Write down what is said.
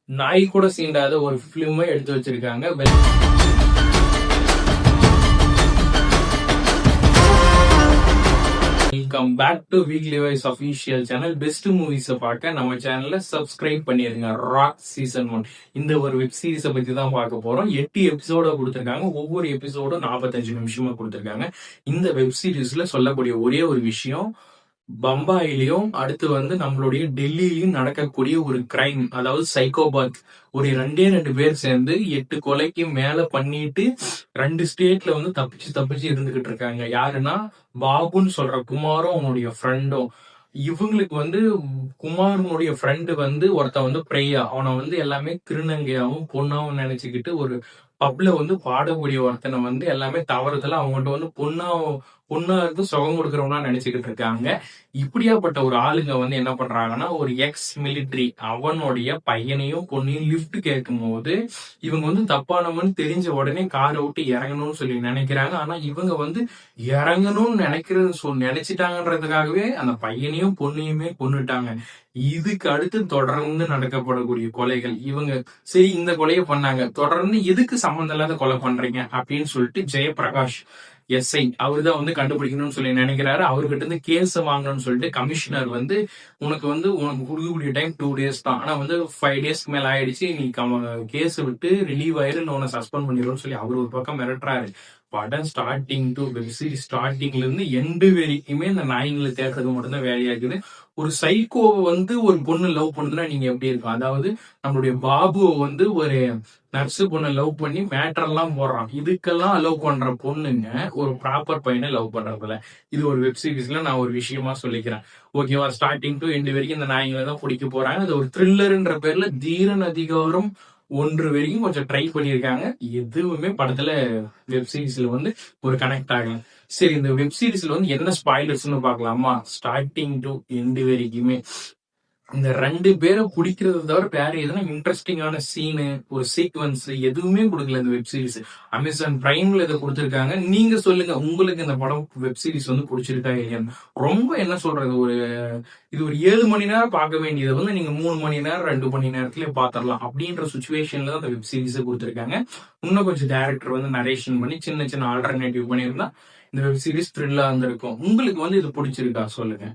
நாய் கூட சீண்டாத ஒரு பிலிமை எடுத்து வச்சிருக்காங்க. Welcome back to weekly wise official channel. Best movies பார்க்க நம்ம சேனல்ல சப்ஸ்கிரைப் பண்ணிருங்க. ராக் சீசன் 1 இந்த ஒரு வெப் சீரிஸை பத்தி தான் பார்க்க போறோம். 8 எபிசோட கொடுத்திருக்காங்க. ஒவ்வொரு எபிசோடும் 45 நிமிஷமா கொடுத்திருக்காங்க. இந்த வெப் சீரிஸ்ல சொல்லக்கூடிய ஒரே ஒரு விஷயம், பம்பாயிலையும் அடுத்து நம்மளுடைய டெல்லியிலையும் நடக்கக்கூடிய ஒரு கிரைம், அதாவது சைக்கோபாத் ஒரு 2 பேர் சேர்ந்து 8 கொலைக்கு மேல பண்ணிட்டு 2 ஸ்டேட்ல தப்பிச்சு இருந்துகிட்டு இருக்காங்க. யாருன்னா பாபுன்னு சொல்ற குமாரும் அவனுடைய ஃப்ரெண்டும். இவங்களுக்கு குமாரனுடைய ஃப்ரெண்டு ஒருத்தன் பிரியா, அவனை எல்லாமே திருநங்கையாவும் பொண்ணாவும் நினைச்சுக்கிட்டு ஒரு பப்ல பாடக்கூடிய ஒருத்தனை எல்லாமே தவறுதலா அவங்ககிட்ட பொண்ணா இருந்து சுகம் கொடுக்கறவனா நினைச்சுக்கிட்டு இருக்காங்க. இப்படியாப்பட்ட ஒரு ஆளுங்க என்ன பண்றாங்கன்னா, ஒரு எக்ஸ் மிலிட்ரி அவனுடைய பையனையும் பொண்ணையும் லிப்ட் கேட்கும் போது இவங்க தப்பானவன்னு தெரிஞ்ச உடனே காரை விட்டு இறங்கணும்னு சொல்லி நினைக்கிறாங்க. ஆனா இவங்க இறங்கணும்னு நினைச்சிட்டாங்கன்றதுக்காகவே அந்த பையனையும் பொண்ணையுமே கொன்னுட்டாங்க. இதுக்கு அடுத்து தொடர்ந்து நடக்கப்படக்கூடிய கொலைகள். இவங்க சரி இந்த கொலையை பண்ணாங்க, தொடர்ந்து எதுக்கு சம்பந்தம் இல்லாத கொலை பண்றீங்க அப்படின்னு சொல்லிட்டு ஜெயபிரகாஷ் எஸ்ஐ அவருதான் கண்டுபிடிக்கணும்னு சொல்லி நினைக்கிறாரு. அவர்கிட்ட இருந்து கேஸ் வாங்கணும்னு சொல்லிட்டு கமிஷனர் உனக்கு கொடுக்கக்கூடிய டைம் 2 days தான். ஆனா 5 daysக்கு மேல ஆயிடுச்சு, நீ கேஸ் விட்டு ரிலீவ் ஆயிரு, உன்னை சஸ்பெண்ட் பண்ணிடும்னு சொல்லி அவர் ஒரு பக்கம் மிரட்டுறாரு. படம் ஸ்டார்டிங் டு வெப் சீரிஸ் ஸ்டார்டிங்ல இருந்து எண்டு வரைக்குமே இந்த நாய்களை தேடுறது மட்டும்தான் வேலையா இருக்குது. ஒரு சைக்கோவை ஒரு பொண்ணு லவ் பண்ணுதுன்னா நீங்க எப்படி இருக்கும்? அதாவது நம்மளுடைய பாபுவை ஒரு நர்ஸ் பொண்ணை லவ் பண்ணி மேட்டர் எல்லாம் போடுறான். இதுக்கெல்லாம் லவ் பண்ற பொண்ணுங்க ஒரு ப்ராப்பர் பையனை லவ் பண்றதுல இது ஒரு வெப் சீரிஸ்ல நான் ஒரு விஷயமா சொல்லிக்கிறேன். ஓகேவா? ஸ்டார்டிங் டு எண்டு வரைக்கும் இந்த நாய்களை தான் பிடிக்க போறாங்க. அது ஒரு த்ரில்லர்ன்ற பேர்ல தீரன் அதிகாரம் 1 வரைக்கும் கொஞ்சம் ட்ரை பண்ணியிருக்காங்க. எதுவுமே படத்துல வெப் சீரிஸ்ல ஒரு கனெக்ட் ஆகல. சரி, இந்த வெப் சீரிஸ்ல என்ன ஸ்பாய்லர்ஸ்னு பாக்கலாமா? ஸ்டார்டிங் டு எண்டு வரைக்குமே இந்த 2 பேரை பிடிக்கிறத தவிர வேற எதுனா இன்ட்ரெஸ்டிங்கான சீனு ஒரு சீக்வன்ஸ் எதுவுமே கொடுக்கல இந்த வெப் சீரிஸ். அமேசான் பிரைம்ல இதை கொடுத்திருக்காங்க. நீங்க சொல்லுங்க, உங்களுக்கு இந்த படம் வெப் சீரிஸ் பிடிச்சிருக்கா இல்லையான்னு. ரொம்ப என்ன சொல்றது, இது ஒரு 7 மணி நேரம் பார்க்க வேண்டியதை நீங்க 3 மணி நேரம் 2 மணி நேரத்திலே பாத்திரலாம் அப்படின்ற சுச்சுவேஷன்ல தான் இந்த வெப் சீரிஸை கொடுத்திருக்காங்க. இன்னும் கொஞ்சம் டைரக்டர் நரேஷன் பண்ணி சின்ன ஆல்டர்னேட்டிவ் பண்ணியிருந்தா இந்த வெப் சீரிஸ் த்ரில்லா இருந்திருக்கும். உங்களுக்கு இது பிடிச்சிருக்கா சொல்லுங்க.